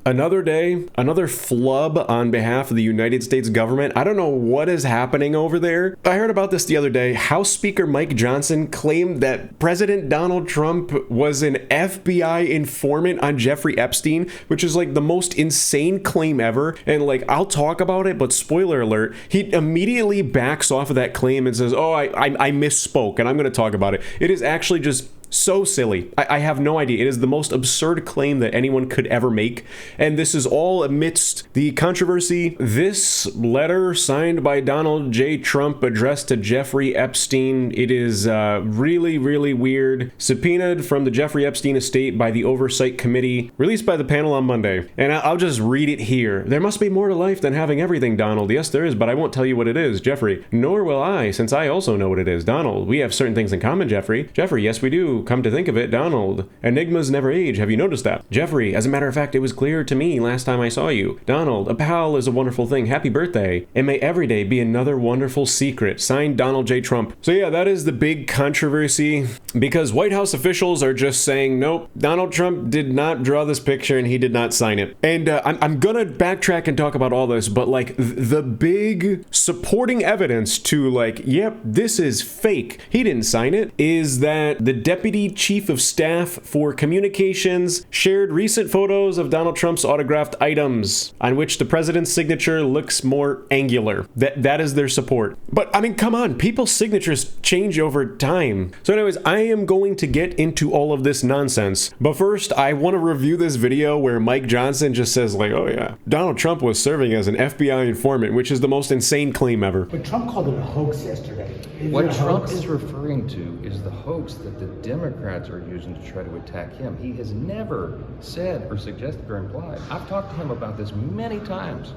Another day, another flub on behalf of the United States government. I don't know what is happening over there. I heard about this the other day. House Speaker Mike Johnson claimed that President Donald Trump was an FBI informant on Jeffrey Epstein, which is like the most insane claim ever. And like, I'll talk about it, but spoiler alert, he immediately backs off of that claim and says, oh, I misspoke, and I'm going to talk about it. It is actually just so silly. I have no idea. It is the most absurd claim that anyone could ever make. And this is all amidst the controversy. This letter signed by Donald J. Trump addressed to Jeffrey Epstein. It is really, really weird. Subpoenaed from the Jeffrey Epstein estate by the Oversight Committee, released by the panel on Monday. And I'll just read it here. There must be more to life than having everything, Donald. Yes, there is, but I won't tell you what it is, Jeffrey. Nor will I, since I also know what it is. Donald, we have certain things in common, Jeffrey. Jeffrey, yes, we do. Come to think of it, Donald. Enigmas never age. Have you noticed that? Jeffrey, as a matter of fact, it was clear to me last time I saw you. Donald, a pal is a wonderful thing. Happy birthday. And may every day be another wonderful secret. Signed, Donald J. Trump. So yeah, that is the big controversy, because White House officials are just saying, nope, Donald Trump did not draw this picture and he did not sign it. And I'm gonna backtrack and talk about all this, but like the big supporting evidence to like, yep, this is fake, he didn't sign it, is that the Deputy Chief of Staff for Communications shared recent photos of Donald Trump's autographed items on which the president's signature looks more angular. That is their support. But I mean, come on, people's signatures change over time. So anyways, I am going to get into all of this nonsense. But first, I want to review this video where Mike Johnson just says like, oh yeah, Donald Trump was serving as an FBI informant, which is the most insane claim ever. But Trump called it a hoax yesterday. What Trump is referring to is the hoax that the Democrats are using to try to attack him. He has never said or suggested or implied. I've talked to him about this many times.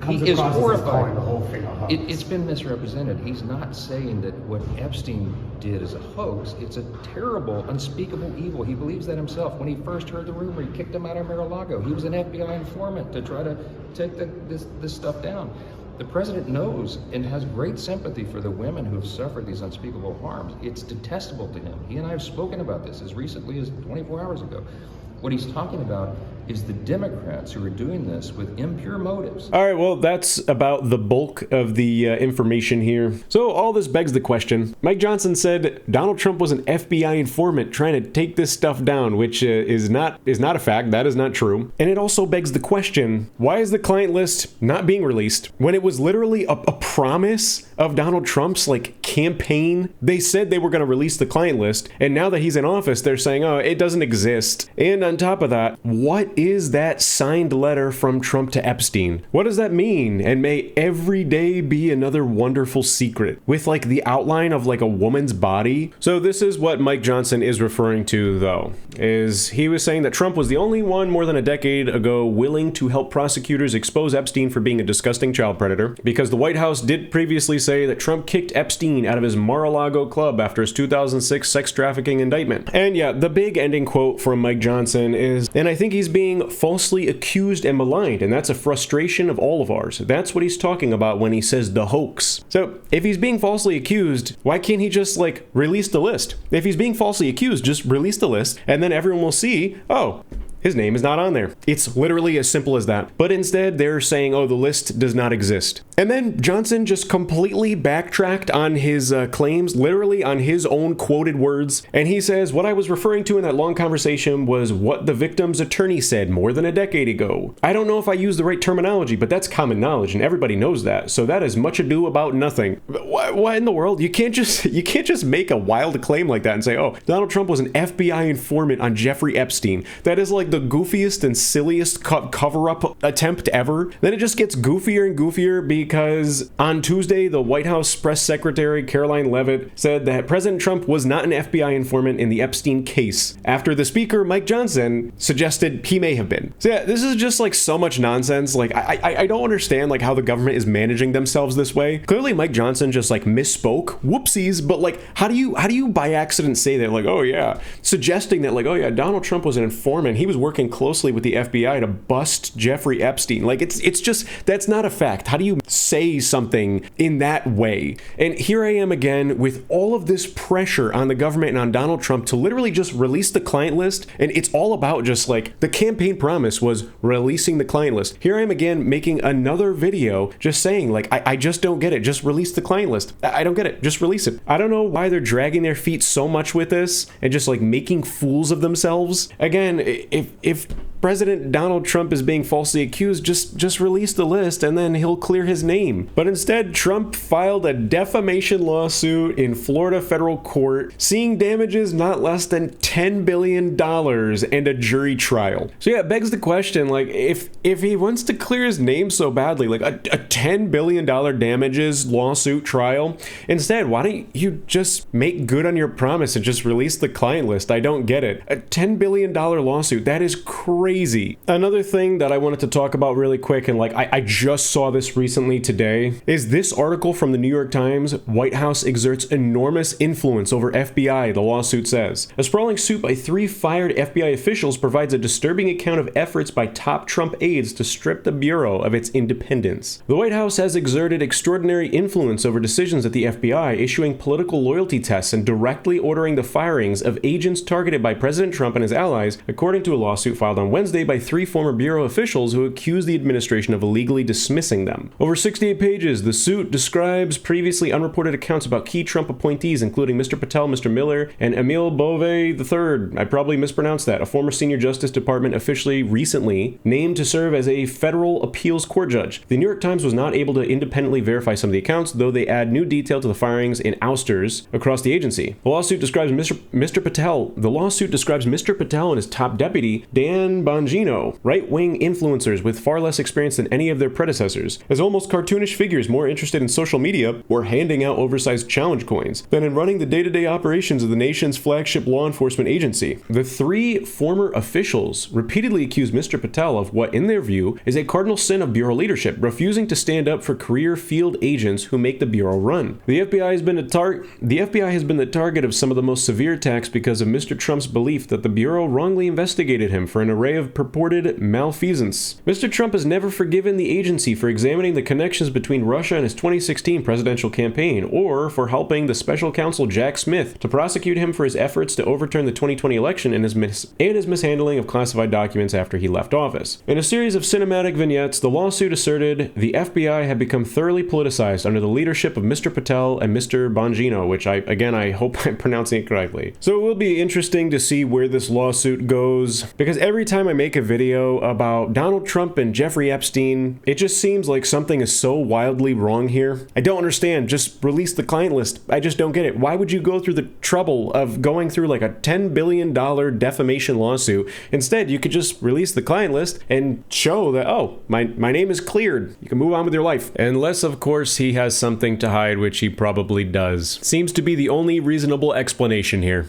He is horrified. The whole thing a hoax. It's been misrepresented. He's not saying that what Epstein did is a hoax. It's a terrible, unspeakable evil. He believes that himself. When he first heard the rumor, he kicked him out of Mar-a-Lago. He was an FBI informant to try to take this stuff down. The president knows and has great sympathy for the women who have suffered these unspeakable harms. It's detestable to him. He and I have spoken about this as recently as 24 hours ago. What he's talking about is the Democrats who are doing this with impure motives. All right, well, that's about the bulk of the information here. So all this begs the question. Mike Johnson said Donald Trump was an FBI informant trying to take this stuff down, which is not a fact. That is not true. And it also begs the question, why is the client list not being released when it was literally a promise of Donald Trump's like campaign? They said they were going to release the client list, and now that he's in office, they're saying, oh, it doesn't exist. And on top of that, what is that signed letter from Trump to Epstein? What does that mean? And may every day be another wonderful secret, with like the outline of like a woman's body. So this is what Mike Johnson is referring to, though, is he was saying that Trump was the only one more than a decade ago willing to help prosecutors expose Epstein for being a disgusting child predator, because the White House did previously say that Trump kicked Epstein out of his Mar-a-Lago club after his 2006 sex trafficking indictment. And yeah, the big ending quote from Mike Johnson is, and I think he's being falsely accused and maligned, and that's a frustration of all of ours. That's what he's talking about when he says the hoax. So if he's being falsely accused, why can't he just like release the list? If he's being falsely accused, just release the list, and then everyone will see, oh, his name is not on there. It's literally as simple as that. But instead, they're saying, oh, the list does not exist. And then Johnson just completely backtracked on his claims, literally on his own quoted words. And he says, what I was referring to in that long conversation was what the victim's attorney said more than a decade ago. I don't know if I used the right terminology, but that's common knowledge, and everybody knows that. So that is much ado about nothing. What in the world? You can't just make a wild claim like that and say, oh, Donald Trump was an FBI informant on Jeffrey Epstein. That is like the goofiest and silliest cover-up attempt ever. Then it just gets goofier and goofier because on Tuesday, the White House press secretary Caroline Leavitt said that President Trump was not an FBI informant in the Epstein case, after the speaker, Mike Johnson, suggested he may have been. So yeah, this is just like so much nonsense. Like I don't understand like how the government is managing themselves this way. Clearly Mike Johnson just like misspoke, whoopsies, but like how do you by accident say that, like, oh yeah, suggesting that like, oh yeah, Donald Trump was an informant, he was working closely with the FBI to bust Jeffrey Epstein. Like it's just, that's not a fact. How do you say something in that way. And here I am again with all of this pressure on the government and on Donald Trump to literally just release the client list. And it's all about just like the campaign promise was releasing the client list. Here I am again making another video just saying like, I just don't get it. Just release the client list. I don't get it. Just release it. I don't know why they're dragging their feet so much with this and just like making fools of themselves. Again, if President Donald Trump is being falsely accused, just release the list and then he'll clear his name. But instead, Trump filed a defamation lawsuit in Florida federal court, seeking damages not less than $10 billion and a jury trial. So yeah, it begs the question, like, if he wants to clear his name so badly, like a $10 billion damages lawsuit trial, instead, why don't you just make good on your promise and just release the client list? I don't get it. A $10 billion lawsuit, that is crazy. Another thing that I wanted to talk about really quick, and like I just saw this recently today, is this article from the New York Times. White House exerts enormous influence over FBI, the lawsuit says. A sprawling suit by 3 fired FBI officials provides a disturbing account of efforts by top Trump aides to strip the Bureau of its independence. The White House has exerted extraordinary influence over decisions at the FBI, issuing political loyalty tests and directly ordering the firings of agents targeted by President Trump and his allies, according to a lawsuit filed on Wednesday by 3 former Bureau officials who accused the administration of illegally dismissing them. Over 68 pages, the suit describes previously unreported accounts about key Trump appointees, including Mr. Patel, Mr. Miller, and Emil Bove III. I probably mispronounced that. A former senior Justice Department officially recently named to serve as a federal appeals court judge. The New York Times was not able to independently verify some of the accounts, though they add new detail to the firings and ousters across the agency. The lawsuit describes Mr. Patel. The lawsuit describes Mr. Patel and his top deputy, Dan Bongino, right-wing influencers with far less experience than any of their predecessors, as almost cartoonish figures more interested in social media or handing out oversized challenge coins than in running the day-to-day operations of the nation's flagship law enforcement agency. The 3 former officials repeatedly accused Mr. Patel of what, in their view, is a cardinal sin of Bureau leadership, refusing to stand up for career field agents who make the Bureau run. The FBI has been the target of some of the most severe attacks because of Mr. Trump's belief that the Bureau wrongly investigated him for an array of purported malfeasance. Mr. Trump has never forgiven the agency for examining the connections between Russia and his 2016 presidential campaign, or for helping the special counsel Jack Smith to prosecute him for his efforts to overturn the 2020 election and his mishandling of classified documents after he left office. In a series of cinematic vignettes, the lawsuit asserted the FBI had become thoroughly politicized under the leadership of Mr. Patel and Mr. Bongino, which I hope I'm pronouncing it correctly. So it will be interesting to see where this lawsuit goes, because every time I make a video about Donald Trump and Jeffrey Epstein, it just seems like something is so wildly wrong here. I don't understand. Just release the client list. I just don't get it. Why would you go through the trouble of going through like a $10 billion defamation lawsuit? Instead, you could just release the client list and show that, oh, my name is cleared. You can move on with your life. Unless, of course, he has something to hide, which he probably does. Seems to be the only reasonable explanation here.